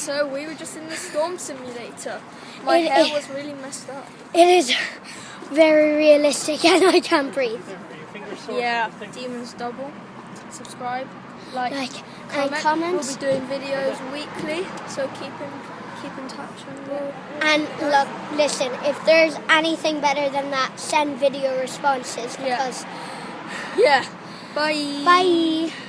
so we were just in the storm simulator. My hair was really messed up. It is very realistic and I can't breathe. Yeah, Demons Double. Subscribe, like and comment. We'll be doing videos weekly, so keep in touch. And look, listen, if there's anything better than that, send video responses because... Yeah. Bye. Bye.